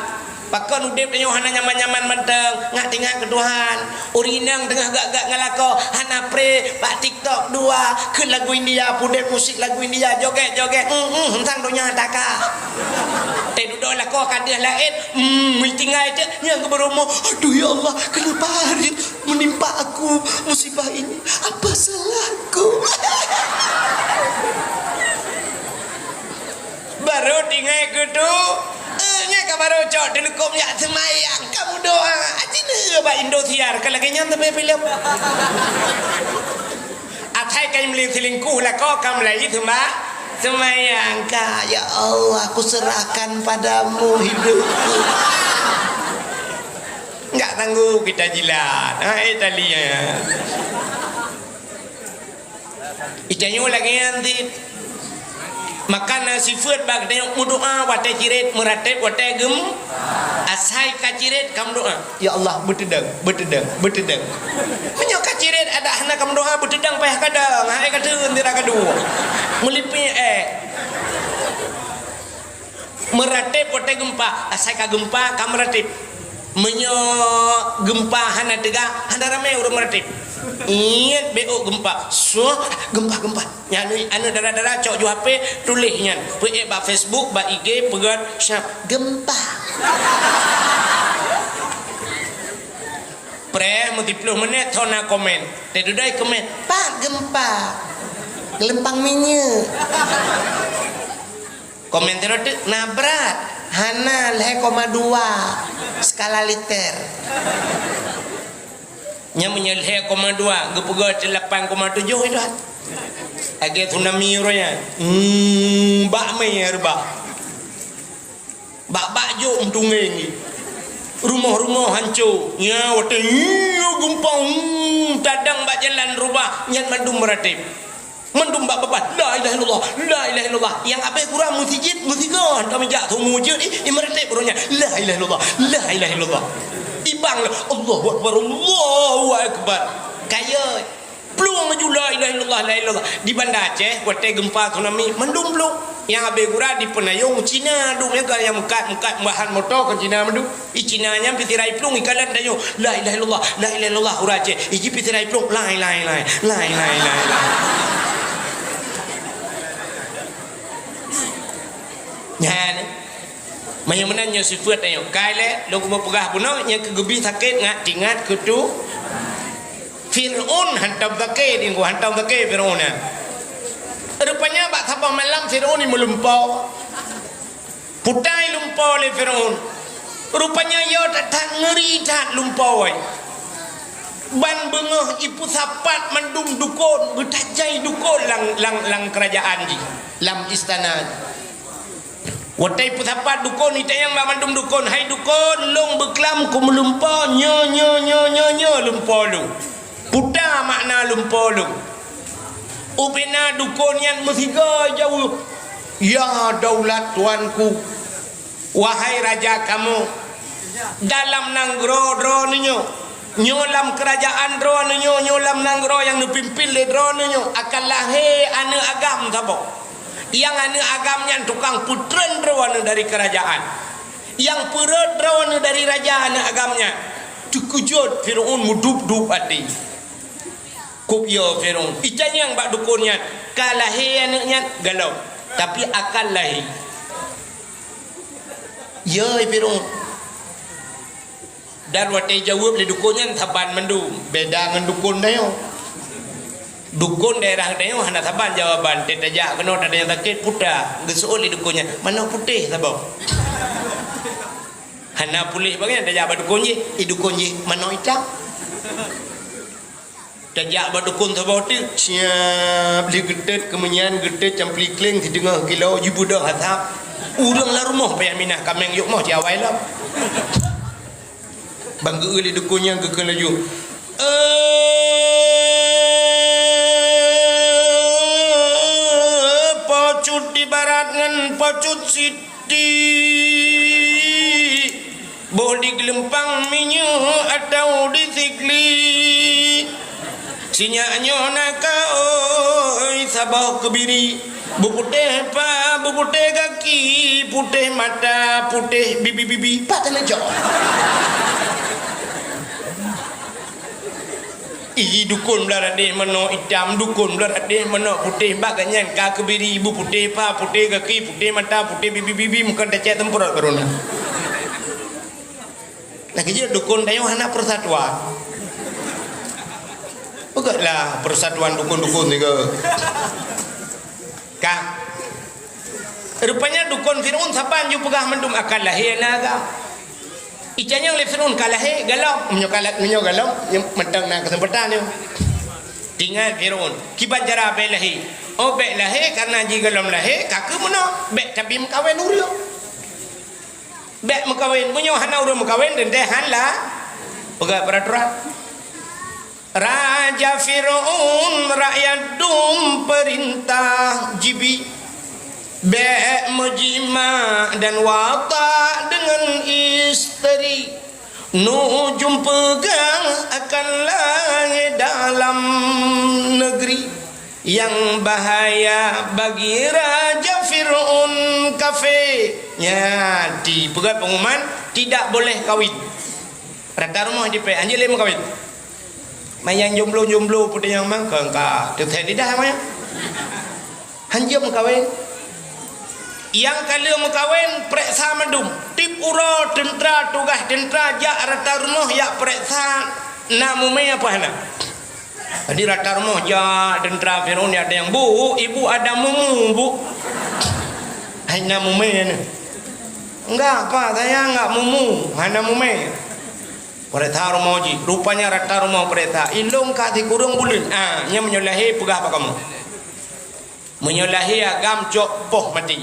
pakon udip tanya hana nyaman-nyaman menteng ngat tinggal ke Tuhan urinang tengah gak-gak ngalako hana pre pak TikTok dua ke lagu India pudep musik lagu India joget-joget hentang donya taka teh duduk lah kau kadah lain tinggal je yang ke berumo aduh ya Allah kenapa hari menimpa aku musibah ini apa salahku baru tinggal kudu nya baru cok delekom ya semayang kamu doa acina ba Indosiar kalau kenya tapi film atai kai meli selingkuh lah kau kam lai itu mbak semayang ka ya Allah aku serahkan padamu hidupku enggak tangguh kita jilat Italia itanyo lagi nanti makan nasi food bag tengok doa watai ciret meratep watai gem asai kaciret kamu doa ya Allah bertedang menyo kaciret ada hana kamu doa bertedang payah kadang hai kadang tira kedua melipi meratep watai gempa asai ka gempa kamu meratep menyo gempa hana tega hana ramai urang meratep ingat BO gempa so gempa nyanu anu dara-dara cok ju HP tulisnya pe ba Facebook ba IG pegat syap gempa pre mesti 10 menit thona komen te dudai komen pak gempa gelempang minyak komen terus nabrak hana 0,2 skala liter nya menyelhe 0,2 gepegat 8,7 itu agak tsunami roya bak mer bak jo untunge rumah-rumah hancur nya wate gempa tadang bak jalan rubah nyan mandum meratip mandum bak babat la ilaha illallah yang apa kurang musijid musiga kami jak tu mujud meratip ronya la ilaha illallah ibang Allahu akbar kaya peluang maju la ilaha illallah di Banda Aceh kuat gempa tsunami mendung belum yang abe gura di penayung Cina dum yang yang mekat bahan motor ke Cina mendu Cina nya pitirai pelung ikalan dayo la ilaha illallah ura Aceh iji pitirai pelung la ilaha nyan Maya menanya sifat ayo kaile lo kuma pegah puno nya kegebi sakit ngat tingat kudu Fir'aun hantam sakit ingku hantam sakit Fir'aun ya rupanya bak sabah malam Fir'aun ni melumpau putai lumpau le Fir'aun rupanya yo tak ngeri tak lumpau ai ban bengah ipu sapat mandum dukun betajai dukun lang kerajaan ji lam istana watai pusapa dukun ite yang mandum dukun hai dukun long beklam ku melumpa nyo lumpa lu puta makna lumpa lu upena dukun yang mesiga jauh ya daulat tuanku wahai raja kamu dalam nanggro ninyo nyolam kerajaan drone nyolam nanggro yang dipimpin le drone akan lahir ane agam sabo yang ane agamnya tukang putren drone dari kerajaan yang perut drone dari raja ane agamnya dikujud Firaun mudup-dup adi kup yo Firaun itanya yang bak dukunnya kalahir anaknya galau tapi akan lahir ya Firaun dan waktu jawab di dukunnya taban mendum beda dengan dukun dayo dukun daerah dayo hana taban jawaban tetajak kena ada yang sakit puta gesul di dukunnya mana putih sabau hana pulih bagian tajak dukunnya di dukunnya mana hitam tajak dukun sabau tu siap li gedet kemenyan gedet campli kling di tengah kilo jibu dah hatap urang la rumah payah minah kameng yuk mau diawai lah bangga li dukunnya gekel laju pocut di barat ngan pocut siti boh di gelempang minyu atau di sikli sinyaknya naka oi sabah kebiri buputih pa buputih kaki putih mata putih bibi patah jauh dukun belar deh mano hitam dukun belar deh mano putih baganyan kaki kebiri ibu putih pa putih kaki putih mata putih bibi muka dacet tempurut corona lagi je dukun dayo hana persatuan bukanlah persatuan dukun-dukun ni ke kah rupanya dukun Firaun saban ju pegah mendum akal lahir naga icanya oleh Firaun kalah galau menyo galau mentang nak kesempatan dia tinggal Firaun kiban cara belahi oh belahi karena jika galam lahi kaku mana bek tapi mekawin urio bek mekawin menyo hana urio mekawin dan teh hanla pegah peraturan Raja Firaun rakyat dum perintah jibi Bek mujima dan wata dengan isteri Nujum pegang akan langit dalam negeri Yang bahaya bagi Raja Firaun kafe di pegat pengumuman tidak boleh kawin rata rumah di pe anjir lem kawin mayang jomblo putih yang mang kengka teteh tidak maya hanjam kawin yang kali mengkawin periksa mendum tip uro tentera tugas tentera jak rata rumah ya periksa namume apa hana jadi rata rumah jak tentera Firaun ada yang bu ibu ada mumu bu hai namume ni enggak apa saya enggak mumu hana mume periksa rumah ji rupanya rata rumah periksa ilung kat kurung bulan nya menyolahi pegah apa kamu menyolahi agam cok poh mati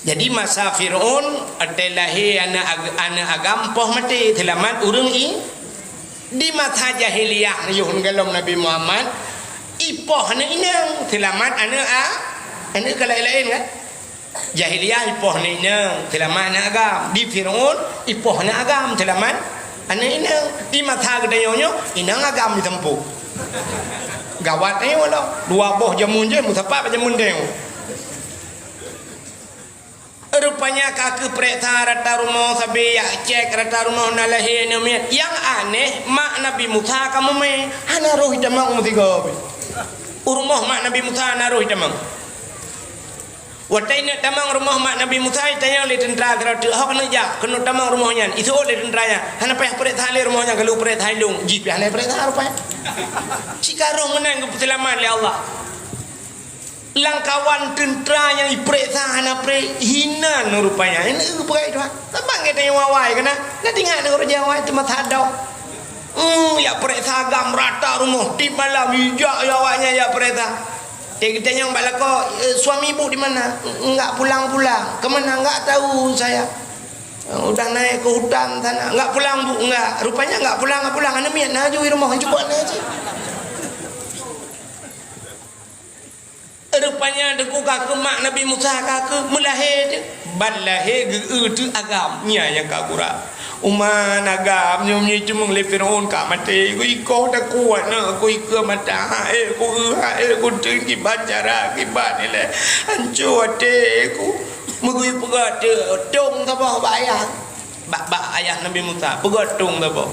jadi masa Firaun adalah anak agam poh mati telamat urang di masa jahiliyah yuhun galom Nabi Muhammad ipoh na inang telamat anak lain kan jahiliyah ipoh na inang telamat anak agam di Firaun ipoh na agam telamat anak inang di masa gedayonyo inang agam ditempuh gawat ni wala dua boh jamun je musapa jamun deu rupanya kaki periksa rata rumah sabi ya cek rata rumah nalahi namiat yang aneh mak Nabi Musa kamu me hana roh hitamang mutiga rumah mak Nabi Musa hana roh hitamang watai nak tamang rumah mak Nabi Musa tanya oleh tentera kerana hok nak jak kena tamang rumahnya itu oleh tenteranya hana payah periksa le rumahnya kalau periksa hilung jip hana periksa rupanya cikarong menang keselamat oleh Allah langkawan tentera yang diperiksa hana hina rupanya ini perai tu tabang kita yang wawai kena nak tinggal dengan raja wawai tu mata hadau ya periksa agam rata rumah di malam hijau ya awaknya ya periksa kita yang balako suami ibu di mana enggak pulang-pulang ke mana enggak tahu saya udah naik ke hutan sana enggak pulang bu enggak rupanya enggak pulang ana miat nak jui rumah cuba aja rupanya deku kaku mak Nabi Musa kaku melahir balahir tu agamnya yang kakura Uma nagam nyum cuma Firaun ka mati ku iko dah kuat na ku iko mata ku ku tinggi bacara kibat ni le hancur hati ku mengui pegat tung ta bah bayang bak ayah Nabi Musa pegat tung ta bah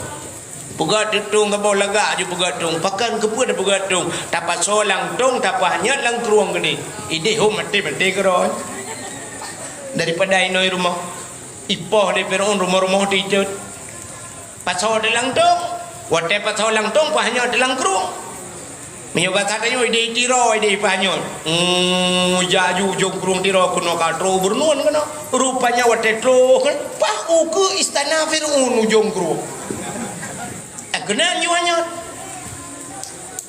pegat tung ta bah lega ju pegat tung pakan kepu dah pegat tung dapat solang tung dapat hanyat lang kruang gini ide ho mati keroi daripada inoi rumah ipoh di Firaun rumah-rumah dijut pasal di langtung wate pasal langtung pahanya di langkrung menyuka katanya ide tiro ide pahanya jaju jongkrung tiro kuno katro bernun kena rupanya wate tro kan pah ke istana Firaun jongkrung kena nyuanya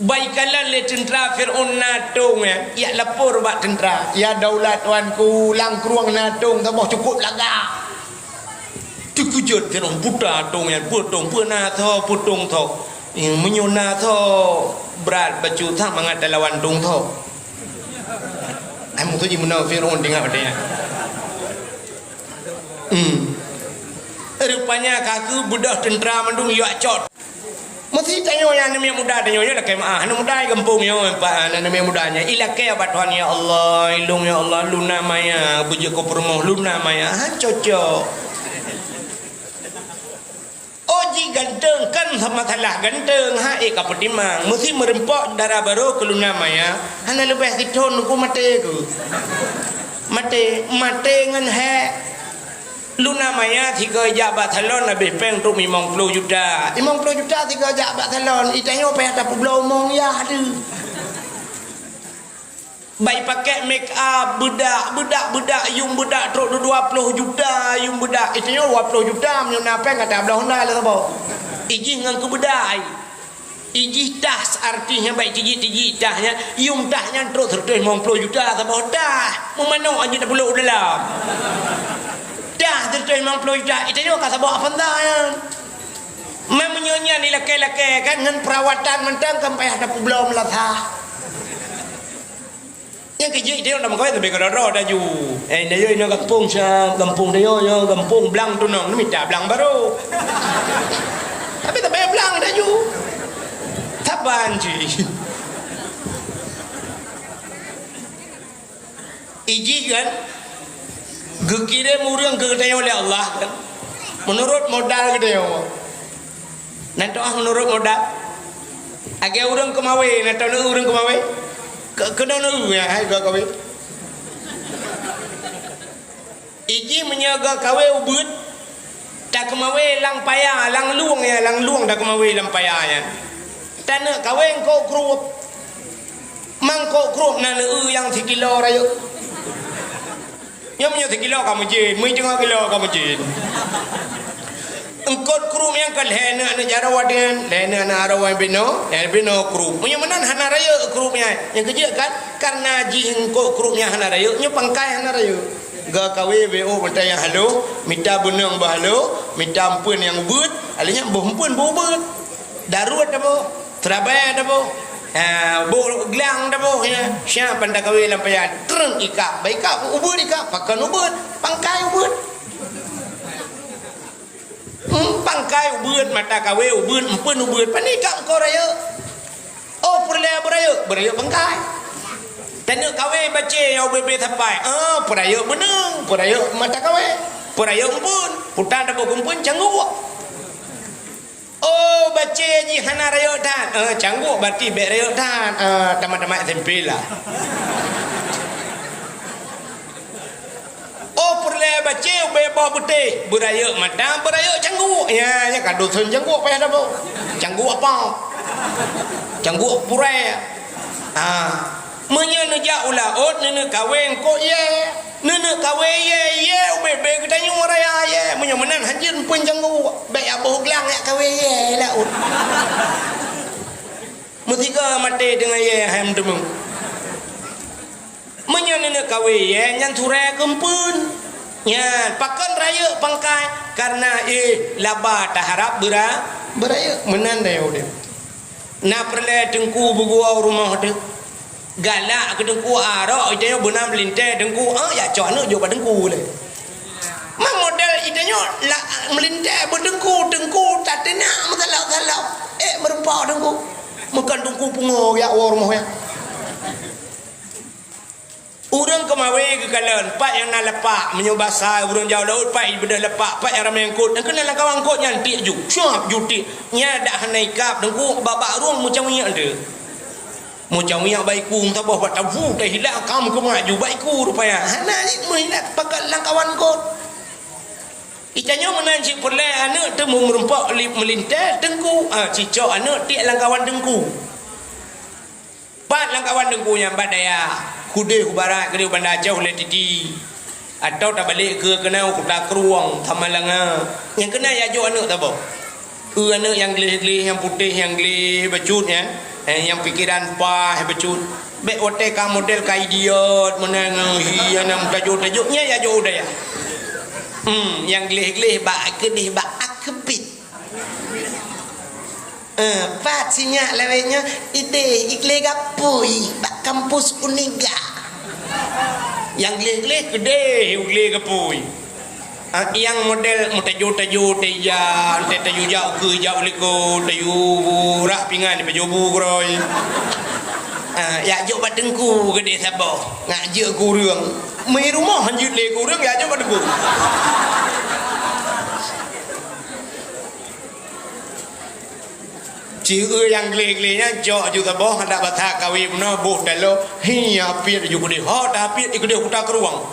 baikalan le tentera Firaun natung ya lapor bak tentera ya daulat tuanku langkrung natung tak cukup laga kujut Firaun buta tong yang putong puna tho putung tho menyuna tho berat baju thang mangat lawan tung tho amu tu ji menau Firaun dengar dia rupanya kaku budak tentera mandung yak cot mesti tanyo yang nama muda tanyo ya lakai mah nama muda kampung yo pak nama mudanya ilakai abatuan ya Allah ilung ya Allah luna maya bujuk ko permoh luna maya ha cocok Oji ganteng kan sama salah ganteng ha kapetimang mesti merempok darah baru ke luna maya hana lebih kiton ku mate ku mate ngan he luna maya tiga jabat salon lebih peng tu 50 juta 50 juta tiga jabat salon itanyo pe ada pulau mong ya ada baik pakai make up budak yung budak truk 20 juta yung budak itu 20 juta menyuna apa kata belah Honda lah apa iji ngan ke budai iji tas artinya baik tiji tahnya yung tahnya truk 50 juta apa dah memano aja dah pulau dalam dah 50 juta itu kata bawa Honda ya memenyonya ni laki-laki kan dengan perawatan mentang sampai ada belum latah yang kerja dia nak mengkau tapi kalau dah ju dia yo kampung sa kampung dia yo kampung belang tu nang minta belang baru tapi tak payah belang dah ju taban ji iji kan gekire murang ke oleh Allah kan menurut modal kita yo nanti menurut modal agak urang kemawe nanti urang kemawe kena nu ya hai ga kawe iji menyaga kawe ubut tak kemawe lang paya lang luang dak kemawe lang paya ya tanah kawe ko krup mang ko krup na yang 3 kilo rayo yang punya 3 kilo kamu jin mui 3 kilo kamu jin engkot krum yang kan hena na jarawat dengan hena na arawan bino krum punya menan hana raya krumnya yang kerja kan karena ji engkot krumnya hana raya nya pangkai hana raya ga kawe bo benta yang halo minta benang bahalo minta ampun yang ubut alinya ampun ubut daruat dah Surabaya dah bo glang dah ya sia panda kawe lampayan treng ika baika ubut ika pakan ubut pangkai ubut pangkai ubud mata kawe ubud empun ubud panikam ko raya oh beraya pangkai tanuk kawe bace yo bebe tapai beraya beneng beraya mata kawe beraya empun putan dabo empun cangguk oh bace ji hana raya tan cangguk berarti be raya tan tamat-tamat SMP lah oh perle bace bebah putih beraya mata beraya cangguk ya kado sun cangguk payah dah bo cangguk apa cangguk purai menya neja ula ot nene kaweng ko ye nene kawe ye bebe katanya raya ye menya menan hanjin pun cangguk be aboh glang ya kawe ye la ot mutiga mate dengan ye ham demung menyanyi kawe ye nyan ture kempun ya pakan raya pangkai karena laba tak harap beraya menan dah udah na perle tengku begua rumah tu galak ke tengku arak itu benam melintai tengku ya cana jo pada tengku le mang model itu tanya lah melindah berdengku tak tenang masalah berempat dengku makan dengku pungo ya rumah ya urang kemawe ke kalan pak yang nak lepak menyubasa urang jauh laut pak ibu dah lepak pak yang ramai angkut dan kena kawan angkut nyantik ju syap jutik nya dak hanai kap dengku babak ruang macam ni ada macam yang baikku tak apa buat tabu dah hilang kamu ke maju baikku rupanya hana ni melihat pakai langkawan kot itanya menancik perlai anak tu merempak melintas dengku cicok anak tiak langkawan dengku pat langkawan dengku yang badaya kude ku barat kede bandar jauh le tidi atau tak balik ke kena ku tak keruang tamalanga yang kena ya jo anak tak apa anak yang gelih-gelih yang putih yang gelih becut ya yang pikiran pah becut bek otek ka model ka idiot menang hianam tajuk-tajuknya ya jo udah ya yang gelih-gelih bak kedih bak akebit pat sinyak lewenya ide ikle gapui bak kampus uniga yang gelih-gelih kedih ikle gapui yang model mutajuk-tajuk teja tajuk jauh ke jauh liko tajuk rah pingan di pajobu kroy ya jauh batengku gede sabah ngak je kurang mai rumah hanjut le kurang ya jauh batengku chữ yang gle-glenya jauh juga boh ada batak kawin no boh dalo hiya piet juga deh ho dah piet ikut dia kutak ruang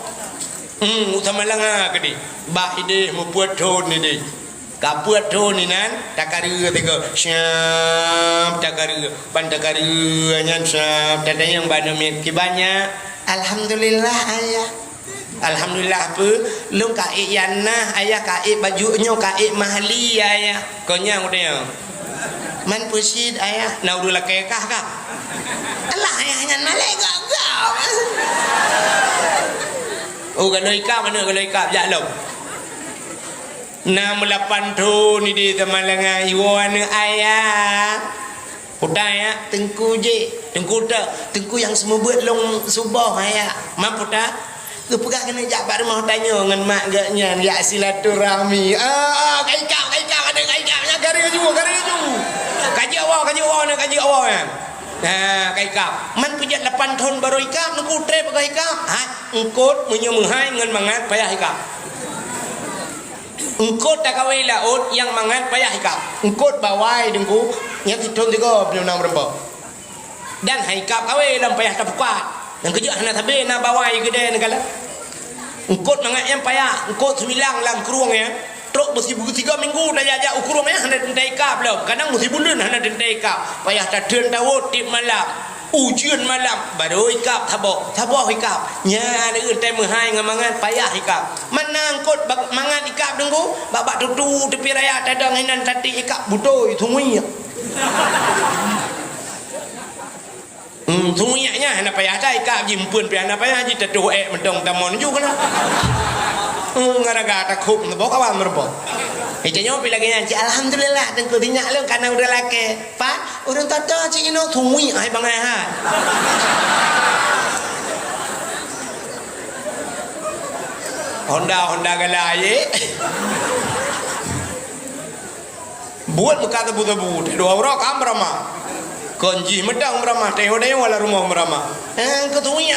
utama langa kedi bah ide membuat thon ni deh kapuat thon ni nan takaru tega syam takaru pandakaru nyan syam tanda yang banamit kibanya alhamdulillah ayah alhamdulillah apa lu kaik yanah ayah kaik bajunya kaik mahli ayah konya udah man pusid ayah nak udah kekah kah alah ayahnya nalai gagau oh kalau ikap mana kalau ikap jalan 68 tahun ni di Tamalangan iwana ayah putai ya tengku je tengku tak tengku yang semua buat long subah ayah mampu tak ke pegah kena jabat rumah tanya dengan mak gaknya ya silaturahmi kai kap ada kai kapnya garis ju kaji awak nak kaji awak ya kai kap man punya 8 tahun baru ikap nunggu tre pakai ikap engkot menyemehai dengan mangat payah ikap engkot tak kawai laut yang mangat payah ikap engkot bawai dengku yang tidon tiga belum nak berapa dan haikap kawai dalam payah tak buka yang kerja hana tabe na bawai gede negala engkot mangat yang payah engkot semilang lang keruang ya truk mesti 3 minggu dah jajak ukurung ya hana dentai kap belum kadang mesti bulan hana dentai kap payah tak den tahu tip malam ujian malam baru ikap tabok ikap nya ada entai mehai ngamangan payah ikap mana engkot mangan ikap dengku babak tutu tepi raya tadang hinan tati ikap butoi thungui thunguyaknya hana payah dah ikap jimpun pi hana payah ji tetu mendong tamon ju kana ngaraga tak khub nabo kawan merbo icanyo pi lagi nyanyi alhamdulillah tengku dinyak lu kana udah lake pak urang tata cik ino thungui ai bangai ha Honda galai buat muka tebu-tebu dua orang kamrama konji medang merama tengok dia wala rumah merama ketui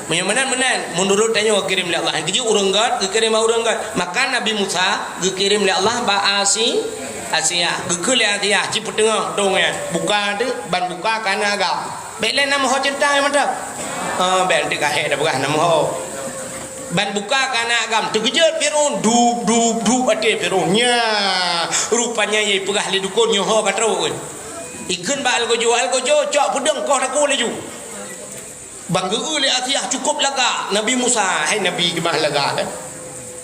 menan menurut tanya kirim oleh Allah kerja urang gad kirim urang gad maka Nabi Musa kirim oleh Allah ba Asia gekele atia ciput tengah dongnya buka tu ban buka kana agak belen nama ho cinta mata bel dekat he dah berah nama ho ban buka kana agam terkejut Firaun dub ate Firaunnya rupanya ye pegah li dukun nyo ho katro ikun ba algojo cok pudeng kau aku laju bangga oleh Asia cukup laga Nabi Musa hai Nabi gemah laga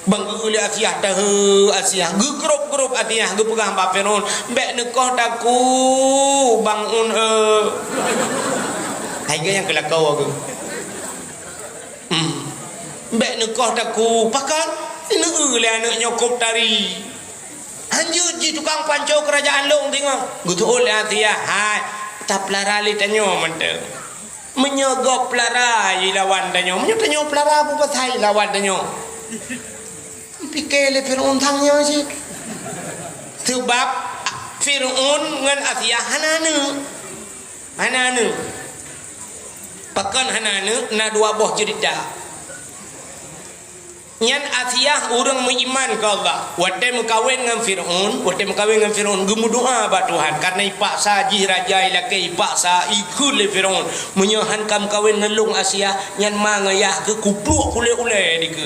bangga oleh Asia tahu Asia grup Asia pegang ba Firaun bek nekoh taku bangun hai ge yang kelakau aku bek nekoh taku pakan ini oleh anak nyokop tari anjut ji tukang pancau kerajaan long tengok gutu oleh Asia hai tak pelarali tanyo menteng menyogok pelara lawan tanyo menyo tanyo pelara apa pasai lawan tanyo Fikir le Fir'aun tangnya sih. Sebab Fir'aun ngan Asia hanana. Pakan hanana na dua boh cerita. Nyan Asia orang beriman ke Allah. Waktu mengkawin dengan Fir'aun, gemu doa ba Tuhan karena ipaksa ji raja ilake ipaksa ikut le Fir'aun menyohan kam kawin ngelung Asia nyan mangayah ke kupluk ule-ule di ke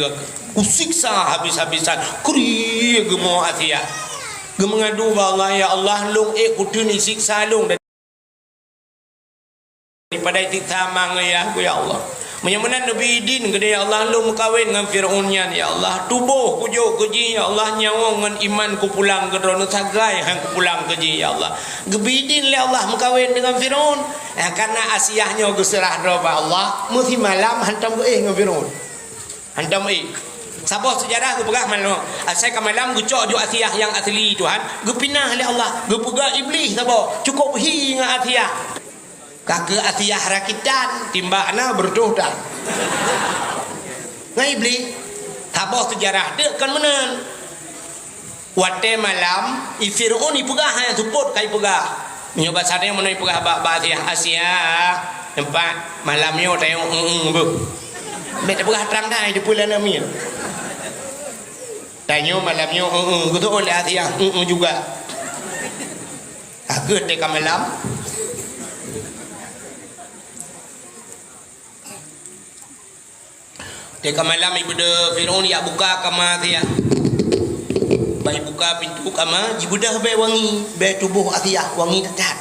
kusiksa habis-habisan kuri gemu Asia. Gemu ngadu ba Allah ya Allah lung kutuni siksa lung daripada siksa mangayah ku ya Allah. Menyamanan Nabi Idin gede ya Allah lu mengkawin dengan Fir'aunnya ya Allah tubuh kujuk keji ya Allah nyawa dengan iman ku pulang ke drone sagai hang ku pulang keji ya Allah gebidin le Allah mengkawin dengan Fir'aun karena asiahnya geserah roba Allah musim malam hantam dengan Fir'aun hantam sabah sejarah ku pegah malam asai ke malam ku cok jo asiah yang asli Tuhan ku pinah le Allah ku pegah iblis sabah cukup hi dengan asiah kakak Asia rakitan timbakna berdoa ngai beli tabah sejarah dia kan menen wate malam Fir'aun ipegah hanya support kai pegah nyoba sadaya menoi pegah ba Asia tempat malamnya tayong bu bet pegah terang dah di pulau nami tanyo malamnya gitu oleh Asia juga agak deka malam Teka malam ibu de Fir'aun ya buka kamar dia. Baik buka pintu kamar, ibu dah be wangi, be tubuh Asia wangi tetat.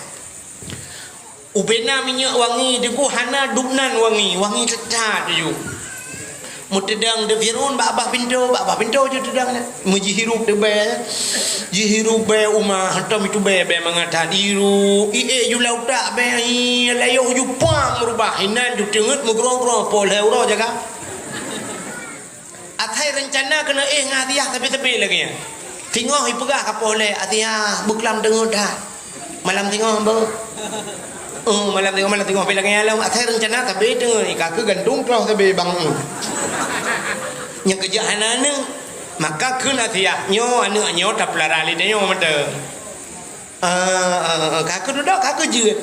Ubena minyak wangi de ku hana dubnan wangi tetat ju. Mutedang de Fir'aun babah pintu je tedang. Mujihirup de be. Jihirup be umah hantam itu be mangata diru. Ju lauta be layo ju pam merubah hinan ju tengut mugrong-grong pol euro jaga. Atai rencana kena ngadiah tapi lagi ya. Tengok ipegah kapal le Atia buklam dengut dah. Malam tengok ambo. Malam tengok lagi alam atai rencana tapi dengut ikak gantung kelau tapi bang. Yang kejahanan maka kena Atia nyo nyo tak pelarali dia nyo mata. Kakak duduk kakak je.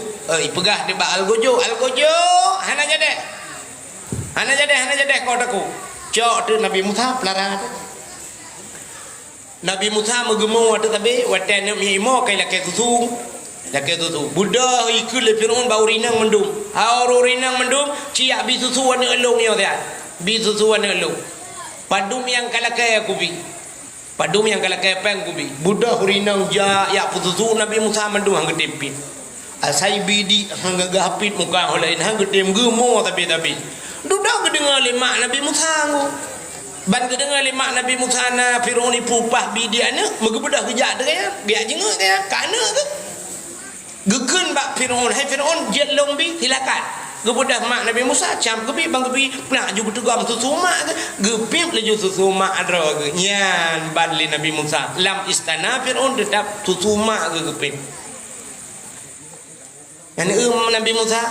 Ipegah di bak algojo hana jadi kau taku. Cok tu Nabi Musa pelara tu. Nabi Musa mengemau tu tapi watan nak mimo kai laki tutu. Buddha ikut le Fir'aun bau rinang mendum. Rinang mendum ciak bi susu warna elong yo dia. Bi susu warna elong. Padum yang kalakai aku bi. Padum yang kalakai peng aku bi. Buddha rinang ya putusu Nabi Musa mendum hang getempit. Asai bidi hang gapit muka olain hang getem gemo tapi. Dudak kedengar lemak Nabi Musa tu. Ban kedengar lemak Nabi Musa na Fir'aun ni pupah bidiana megebedah kejak dia biar jenguk dia kana ke. Geken bak Fir'aun jet long bi silakan. Gebedah mak Nabi Musa cam kebi bang kebi nak ju bertegam susu mak ke. Gepip leju susu mak adro ke. Nyan ban li Nabi Musa lam istana Fir'aun tetap susu mak ke gepip. Yang Nabi Musa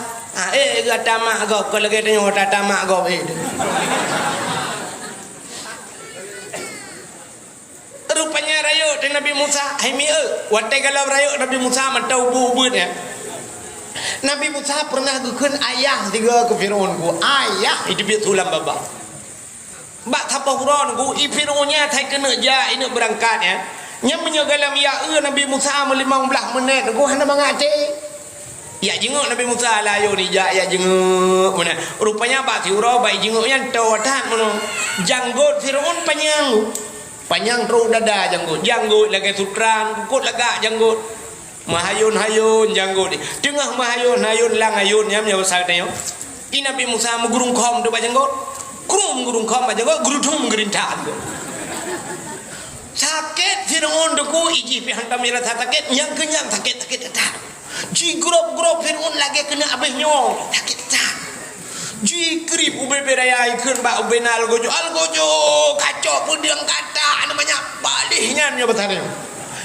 gata mak kau kalau kita nyoba tata mak kau rupanya rayu dengan Nabi Musa watai kalau rayu Nabi Musa matau bubut ya Nabi Musa pernah gukun ayah tiga ke Fir'aun ku ayah itu biar tulang baba bak tapah huron ku Fir'aunnya thay kena ja ini berangkat ya yang menyegalam ya Nabi Musa 15 menit ku hana mengate. Ya jenguk Nabi Musa lah yo ni ya jenguk mana rupanya bak tiuro bai jenguknya tawatan mana janggut Fir'aun panjang ru dada janggut lagi sutran kut laga janggut mahayun janggut tengah mahayun lang ayun nyam nyawa saknya Nabi Musa mengurung kom tu ba janggut gurung kom ba janggut guru thum gerintah sakit Fir'aun deku iji pi hantam mira sakit yang kenyang sakit tak ji grup Fir'aun lagi kena abis nyong sakit tak ji krip ube beraya ikun ba ube na algojo kacau pun dia kata namanya balihnya nya betane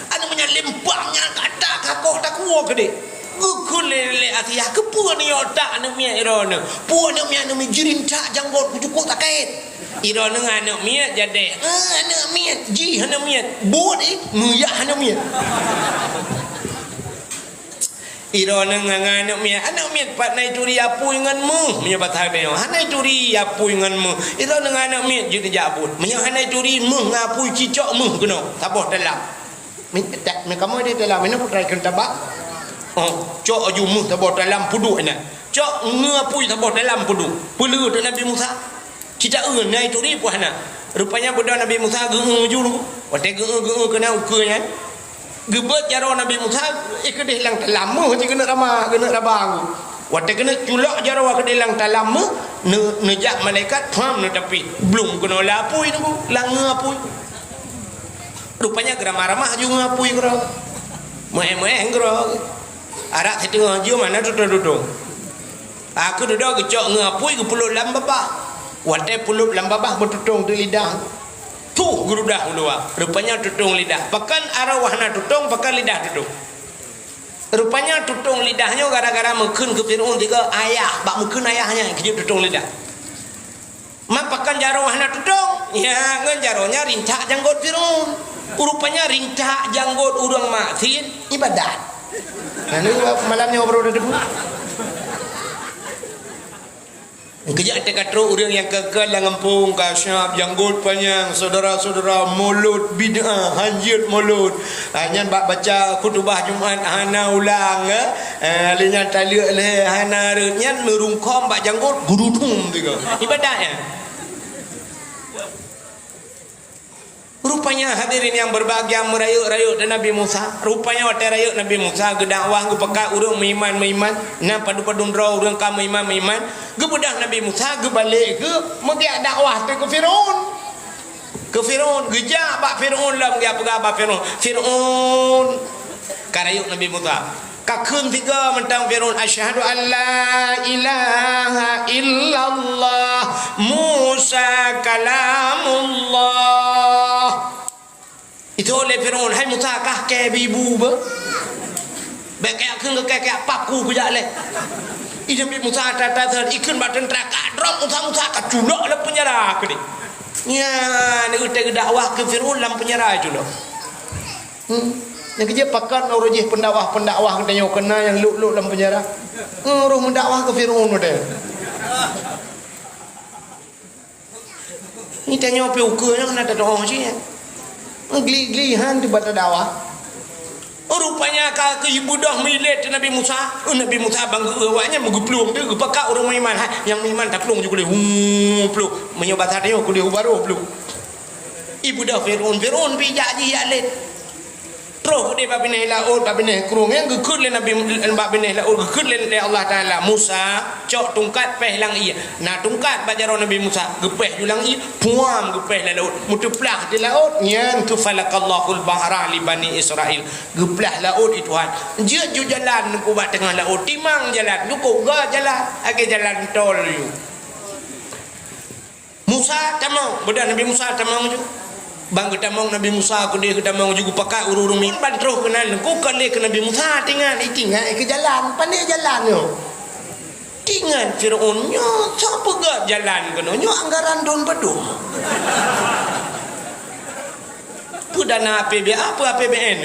namanya lempangnya kata kakoh tak kuo gede gukule Asia ke puan ni otak namanya irona puan namanya jirinta janggot cukup sakit Ira nang anak miat jadi anak miat ji anak miat buat nguyak anak miat ira nang anak miat pat nai turi apu nganmu nya batai be hanai turi apu nganmu ira nang anak miat je jabut nya hanai turi mu ngapu cicok mu kena taboh dalam tak me kamu dia dalam mana putrai kan tabak cok aju mu taboh dalam pudu ana cok ngapu taboh dalam pudu pelu tu Nabi Musa cita nai turi pu hana rupanya budak Nabi Musa geu ju lu wate geu kena ukeunya gebet jaro Nabi Musa kedih lang talam je kena ramah kena rabang wate kena culak jaro kedih lang talam nejak malaikat faham ne tapi belum kena lapui tu lang ngapui rupanya geramah-ramah ju ngapui gero moe-moe gero arak setengah ju mana duduk aku duduk gecok ngapui ke pulut lam babah wate pulut lam babah bertutung di lidah tuh gerudah ulua rupanya tutung lidah bahkan arwahna tutung bahkan lidah tutung rupanya tutung lidahnya gara-gara mungkin ke Fir'aun tiga ayah bak mungkin ayahnya kejut tutung lidah mampakan jarwahna tutung ya ngan jaronya rincak janggut Fir'aun rupanya rincak janggut urang maksin ibadat nah ini malamnya ngobrol udah debu kejak tekatro orang yang kekal dalam kampung kasyap janggut panjang saudara-saudara mulut bid'ah hanjit mulut hanya baca khutbah Jumaat hana ulang alinya taliak le hana renyat merungkom bak janggut gurudum tiga ibadatnya rupanya hadirin yang berbahagia merayuk-rayuk dan Nabi Musa rupanya waktu rayuk Nabi Musa gedakwah ke pekat urang meiman na padu-padu ndro urang ka meiman gebudah Nabi Musa ge balik ke megiak dakwah ke Firaun gejak bak Firaun lah megiak pegabah Firaun karayuk Nabi Musa kakun tiga mentang Firaun asyhadu an la ilaha illallah Musa kalamullah itu oleh Firaun hai Musa kah ke bibu ba bekak kun ke kak paku kujak le ide bi Musa tata ikun badan traka drop Musa ka culok le penjara ke nya ne utek dakwah ke Firaun lam penjara culok yang kerja pakat urujih pendakwah katanya kena yang luk-luk dalam penjara roh mendakwah ke Firaun ada ni tanya apa ukurnya kena ada doa sih geli-gelihan di bata dakwah rupanya ke ibu dah milet Nabi Musa bangga awaknya mengeplung dia pakat orang iman yang iman tak plung juga dia plung menyobat hatinya aku dia baru plung ibu dah Firaun bijak je ya let roh dia babineh laut babineh kurung yang gekut le Nabi babineh laut gekut le Allah Taala Musa cok tungkat peh lang ia nah tungkat bajaro Nabi Musa gepeh julang ia puam gepeh le laut mutuplah di laut nyan tu falaqallahul bahra li bani Israil geplah laut itu Tuhan je ju jalan ku bat tengah laut timang jalan cukup ga jalan age jalan tol you Musa tamang budak Nabi Musa tamang ju bang kita mau Nabi Musa dia kita mau juga pakai urung min bantroh kenal ku kali ke Nabi Musa tinggal ke jalan pandai jalan yo tinggal Firaun nyo siapa gak jalan kena nyo anggaran don bedung pudana APBN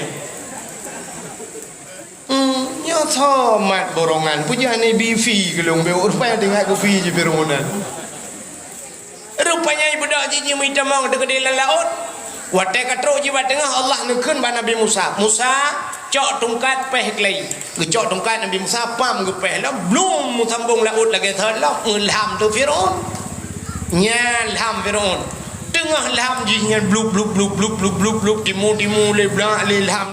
nyo somat borongan punya ni BV gelung be rupanya dengar ke fee je Firaunan rupanya ibu dak jiji minta mau dekat di laut wate katro jiwa tengah Allah nekun ba Nabi Musa cok tungkat peh klei gecok tungkat Nabi Musa pam gepeh lah belum sambung laut lagi thad lah ilham tu Firaun nya ilham Firaun tengah ilham jinya blub blub blub blub blub blub blub timu le bla ilham